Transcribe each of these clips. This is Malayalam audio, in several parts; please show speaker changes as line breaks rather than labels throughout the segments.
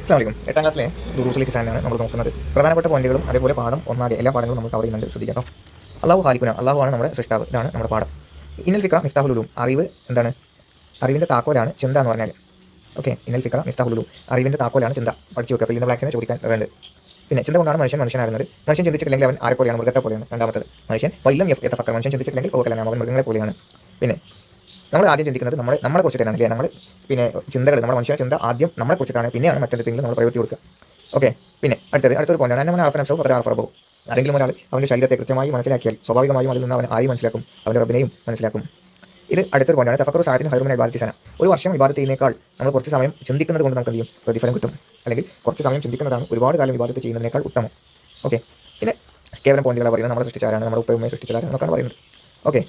അസ്സലാമു അലൈക്കും. 8ാം ക്ലാസ്സിലെ ദുറൂസുൽ ഹിസാനാണ് നമ്മൾ നോക്കുന്നത്. പ്രധാനപ്പെട്ട പോയിന്റുകളും അതേപോലെ പാഠം ഒന്നാകെ എല്ലാ പാഠങ്ങളും നമ്മൾ കവർ ചെയ്യുന്നുണ്ട്. ശ്രദ്ധിക്കണം. അള്ളാഹു ഖാലിഖുന, അള്ളാഹുവാണ് നമ്മുടെ സൃഷ്ടാവ്. ഇതാണ് നമ്മുടെ പാഠം. ഇന്നൽ ഫിക്ര മിഫ്താഹുൽ ഉലൂം, അറിവ് എന്താണ്? അറിവിൻ്റെ താക്കോലാണ് ചിന്ത എന്ന് പറഞ്ഞാൽ. ഓക്കെ, ഇന്നൽ ഫിക്ര മിഫ്താഹുൽ ഉലൂം, അറിവിൻ്റെ താക്കോലാണ് ചിന്ത. പഠിച്ചു വെക്കുക. ഫിൽ ഇൻ ദ ബ്ലാങ്ക്സിനെ ചോദിക്കാൻ വേണ്ടത്. പിന്നെ ചിന്ത കൊണ്ടാണ് മനുഷ്യനാകുന്നത്. മനുഷ്യൻ ചിന്തിച്ചിട്ടില്ലെങ്കിൽ അവൻ ആരെ പോലെയാണ്? മൃഗത്തെ പോലെയാണ്. രണ്ടാമത്തത് മനുഷ്യൻ വൈലം യതഫക്കർ, മനുഷ്യൻ ചിന്തിച്ചിട്ടില്ലെങ്കിൽ ഓർക്കലാണ്, അവൻ മൃഗങ്ങളെ പോലെയാണ്. പിന്നെ നമ്മൾ ആദ്യം ചിന്തിക്കുന്നത് നമ്മളെ കുറിച്ചിട്ടാണ് അല്ലേ? നമ്മൾ പിന്നെ ചിന്തകൾ, നമ്മുടെ മനുഷ്യ ചിന്ത ആദ്യം നമ്മളെ കുറിച്ചിട്ടാണ്, പിന്നെയാണ് മറ്റെന്തെങ്കിലും നമ്മൾ പ്രയോറിറ്റി കൊടുക്കുക. ഓക്കെ, പിന്നെ അടുത്തൊരു പോയിന്റാണ് നമ്മൾ ആർഫനഫ്സോ പല ആർഫറബോ. ആരെങ്കിലും ഒരാൾ അവൻ്റെ ശരീരത്തെ കൃത്യമായി മനസ്സിലാക്കിയാൽ സ്വാഭാവികമായും അതിൽ നിന്ന് അവൻ ആരെയും മനസ്സിലാക്കും, അവൻ്റെ റബ്ബിനെയും മനസ്സിലാക്കും. ഇത് അടുത്തൊരു പോയിന്റാണ് തഫക്കറു സാഅത്തിൻ ഖൈറുൻ മിൻ ഇബാദത്തി സന. ഒരു വർഷം ഇബാദത്ത് ചെയ്യുന്നതിനേക്കാൾ നമ്മൾ കുറച്ച് സമയം ചിന്തിക്കുന്നത് കൊണ്ട് നമുക്ക് എന്ത് ചെയ്യും? പ്രതിഫലം കിട്ടും. അല്ലെങ്കിൽ കുറച്ച് സമയം ചിന്തിക്കുന്നതാണ് ഒരുപാട് കാലം ഇബാദത്ത് ചെയ്യുന്നതിനേക്കാൾ ഉത്തമം. ഓക്കെ, പിന്നെ കേവലം പോയിന്റുകളാണ് പറയുന്നത്. നമ്മളെ സൃഷ്ടിച്ചാരാണ്? നമ്മുടെ ഉപ്പയുമ്മയെ സൃഷ്ടിച്ചാരാണ് എന്നൊക്കെയാണ് പറയുന്നത്. ഓക്കെ,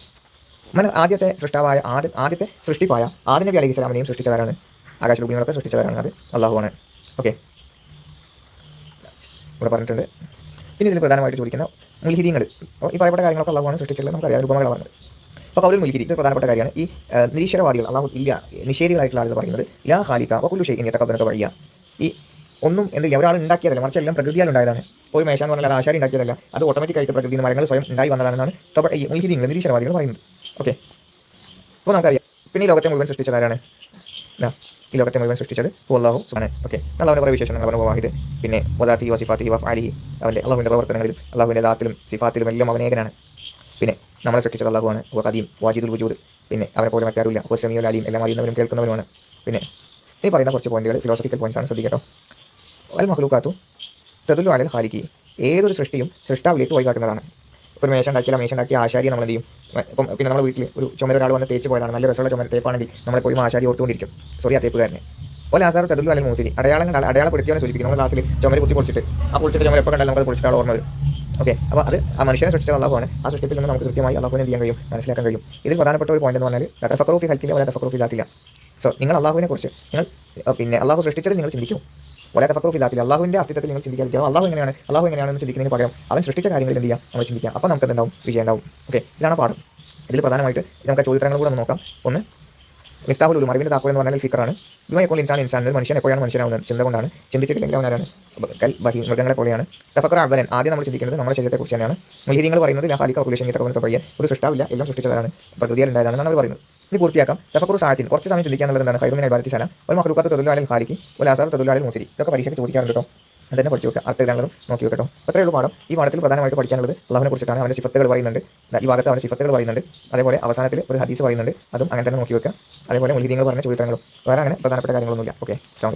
ആദ്യത്തെ സൃഷ്ടാവായ ആദ്യത്തെ സൃഷ്ടിപ്പായ ആദം നബി അലൈഹി സ്വലാമിനെയും സൃഷ്ടിച്ചതാരാണ്? ആകാശഭൂമികളൊക്കെ സൃഷ്ടിച്ചതാരാണ്? അത് അള്ളാഹുവാണ്. ഓക്കെ, ഇവിടെ പറഞ്ഞിട്ടുണ്ട്. പിന്നെ ഇതിൽ പ്രധാനമായിട്ട് ചോദിക്കുന്ന മുൽഹിദീങ്ങൾ, ഈ പറയപ്പെട്ട കാര്യങ്ങളൊക്കെ അള്ളാഹുവാണ് സൃഷ്ടിച്ചിട്ടുള്ളത്. നമുക്കറിയാം, രൂപങ്ങളാണ് പറഞ്ഞത്. അപ്പോൾ കൗലുൽ മുൽഹിദി ഇത് പ്രധാനപ്പെട്ട കാര്യമാണ്. ഈ നിരീശ്വരവാദികൾ, അള്ളാഹു ഇല്ല, നിഷേധികളായിട്ടുള്ള ആളുകൾ പറയുന്നത് ലാ ഖാലിഖ വകുല്ലു ഷൈഇൻ യതഖബ്ബലു വഴിയ, ഈ ഒന്നും എന്തില്ല, ഒരാൾ ഉണ്ടാക്കിയതല്ല, മറിച്ച് എല്ലാം പ്രകൃതിയാൽ ഉണ്ടായതാണ്. പോയി മേശ എന്ന് പറഞ്ഞാൽ ആശാരി ഉണ്ടാക്കിയതല്ല, അത് ഓട്ടോമാറ്റിക്കായിട്ട് പ്രകൃതിയിൽ മരങ്ങൾ സ്വയം ഉണ്ടായി വന്നതാണെന്നാണ് ഈ മുൽഹിദീങ്ങൾ, നിരീശ്വരവാദികൾ പറയുന്നത്. ഓക്കെ, അപ്പോൾ നമുക്കറിയാം. പിന്നെ ഈ ലോകത്തെ മുഴുവൻ സൃഷ്ടിച്ചതാരാണ്? ഈ ലോകത്തെ മുഴുവൻ സൃഷ്ടിച്ചത് അല്ലാഹു സുബ്ഹാനഹു. ഓക്കെ, അള്ളാഹുവിൻ്റെ കുറേ വിശേഷങ്ങൾ, അവൻ വാഹിദ്, പിന്നെ വദാത്തി വസിഫാത്തി വഫ്ആലിഹി, അവൻ്റെ അള്ളാഹുവിൻ്റെ പ്രവർത്തനങ്ങളിലും അള്ളാഹുവിൻ്റെ ദാത്തിലും സിഫാത്തിലും എല്ലാം അവനേകനാണ്. പിന്നെ നമ്മളെ സൃഷ്ടിച്ചത് അള്ളാഹുവാണ്. ഖദീം വാജിദുൽ വജൂദ്, പിന്നെ അവനെ പോലെ മറ്റാരുമില്ല. സമീഉൽ അലീം, എല്ലാം അറിയുന്നവരും കേൾക്കുന്നവരുമാണ്. പിന്നെ ഈ പറയുന്ന കുറച്ച് പോയിന്റുകൾ ഫിലോസഫിക്കൽ പോയിന്റ്സ് ആണ്, ശ്രദ്ധിക്കട്ടോ. അൽ മഖ്ലൂഖാത്തു തദുല്ലു അലൽ ഖാലിഖി, ഏതൊരു സൃഷ്ടിയും സൃഷ്ടാവിലേക്ക് വഴികാട്ടുന്നതാണ്. ഒരു മേശ ഉണ്ടാക്കിയ ആശാരിയെ നമ്മൾ എന്ത് ചെയ്യും? ഇപ്പം പിന്നെ നമ്മുടെ വീട്ടിൽ ഒരു ചുമര ഒരാൾ വന്ന് തേച്ച് പോയതാണ്, നല്ല രസമുള്ള ചുമര തേപ്പാണെങ്കിൽ നമ്മളെപ്പോഴും ആശാരി ഓർത്തുകൊണ്ടിരിക്കും. സോറി, ആ തേപ്പുകാരനെ. ഓല ആസാർ തദുല്ലു അലൽ മൂസിരി, അടയാളപ്പെടുത്തിയാണ് സൂചിപ്പിക്കും. നമ്മൾ ക്ലാസ്സിൽ ചുമര കുത്തി പൊളിച്ചിട്ട് ആ പൊളിച്ചിട്ട് ചുമര എപ്പോൾ കണ്ടാലും നമുക്ക് പൊളിച്ചിട്ട് ആൾ ഓർമ്മ വരും. ഓക്കെ, അപ്പോൾ അത് ആ മനുഷ്യനെ സൃഷ്ടിച്ച അള്ളാഹുവാണ്. ആ സൃഷ്ടിപ്പിൽ നിന്ന് നമുക്ക് കൃത്യമായി അള്ളാഹുവിനെ ചെയ്യാൻ കഴിയും, മനസ്സിലാക്കാൻ കഴിയും. ഇതിൽ പ്രധാനപ്പെട്ട ഒരു പോയിന്റ് എന്ന് പറഞ്ഞാൽ തഫക്കറു ഫി ഖൽഖില്ല വലാ തഫക്കറു ഫി ദാത്തില്ല. സോ നിങ്ങൾ അള്ളാഹുവിനെ കുറിച്ച് പിന്നെ അള്ളാഹു സൃഷ്ടിച്ചതിൽ നിങ്ങൾ ചിന്തിക്കും. വലാ തഫക്കറു ഫി ദാത്തില്ല, അള്ളാഹുവിൻ്റെ അസ്തിത്വത്തിൽ നിങ്ങൾ ചിന്തിക്കാതിരിക്കുക. അള്ളാഹു എങ്ങനെയാണെന്ന് ചിന്തിക്കുന്നതിന് പകരം അവൻ സൃഷ്ടിച്ച കാര്യങ്ങളിൽ എന്ത് ചെയ്യാം? നമ്മൾ ചിന്തിക്കാം. അപ്പോൾ നമുക്ക് എന്തുണ്ടാവും? വിജയം ഉണ്ടാവും. ഓക്കെ, ഇതാണ് പാഠം. ഇതിൽ പ്രധാനമായിട്ട് നമുക്ക് ചോദ്യങ്ങൾ കൂടെ ഒന്ന് നോക്കാം. ഒന്ന്, മിഫ്താഹുൽ ഉലൂം, അറിവിൻ്റെ താക്കോൽ എന്ന് പറഞ്ഞാൽ ഫിക്റാണ്. ബിമാ യഖൂൽ ഇൻസാൻ, ഒരു മനുഷ്യൻ എപ്പോഴാണ് മനുഷ്യനാവുന്നത്? ചിന്ത കൊണ്ടാണ്. ചിന്തിച്ചിട്ടില്ലെങ്കിൽ അവനാരാണ്? മൃഗങ്ങളെ പോലെയാണ്. തഫക്കറ അവലൻ, ആദ്യം നമ്മൾ ചിന്തിക്കുന്നത് നമ്മുടെ ശരീരത്തെക്കുറിച്ച് തന്നെയാണ്. മുൽഹിദീങ്ങൾ പറയുന്നത് ലാ ഖാലിഖ വകുല്ലു ഷൈഇൻ യതഖബ്ബലു വഴിയ, ഒരു സൃഷ്ടാവില്ല, എല്ലാം സൃഷ്ടിച്ചതാണ്, പ്രകൃതിയാൽ ഉണ്ടായതാണെന്നാണ് അവർ പറയുന്നത്. ഇനി പൂർത്തിയാക്കാം. തഫക്കറു സാഅത്തിൻ, കുറച്ച് സമയം ചിന്തിക്കാനുള്ളത് എന്താണ്? ഖൈറുൻ മിൻ ഇബാദത്തി സന വൽ മഖ്ലൂഖാത്തു തദുല്ലു അലൽ ഖാലിഖി വൽ ആസാറു തദുല്ലു അലൽ മൂസിരി. ഇതൊക്കെ പരീക്ഷയ്ക്ക് ചോദിക്കാറുണ്ട് കേട്ടോ. അതന്നെ പഠിച്ചു വെക്കുക. അടുത്ത ഇതാണുള്ളതും നോക്കി വെക്കട്ടോ. അത്രയേ ഉള്ളൂ പാഠം. ഈ പാഠത്തിൽ പ്രധാനമായിട്ട് പഠിക്കാനുള്ളത് അള്ളാഹുവിനെ കുറിച്ചിട്ടാണ്. അവൻ്റെ സിഫത്തുകൾ പറയുന്നുണ്ട്. ഈ ഭാഗത്ത് അവൻ്റെ സിഫത്തുകൾ പറയുന്നുണ്ട്. അതേപോലെ അവസാനത്തിൽ ഒരു ഹദീസ് പറയുന്നുണ്ട്. അതും അങ്ങനെ തന്നെ നോക്കി വെക്കുക. അതേപോലെ മുൽഹിദീങ്ങൾ പറഞ്ഞ ചോദ്യങ്ങളും വേറെ അങ്ങനെ പ്രധാനപ്പെട്ട കാര്യങ്ങളൊന്നുമില്ല. ഓക്കെ.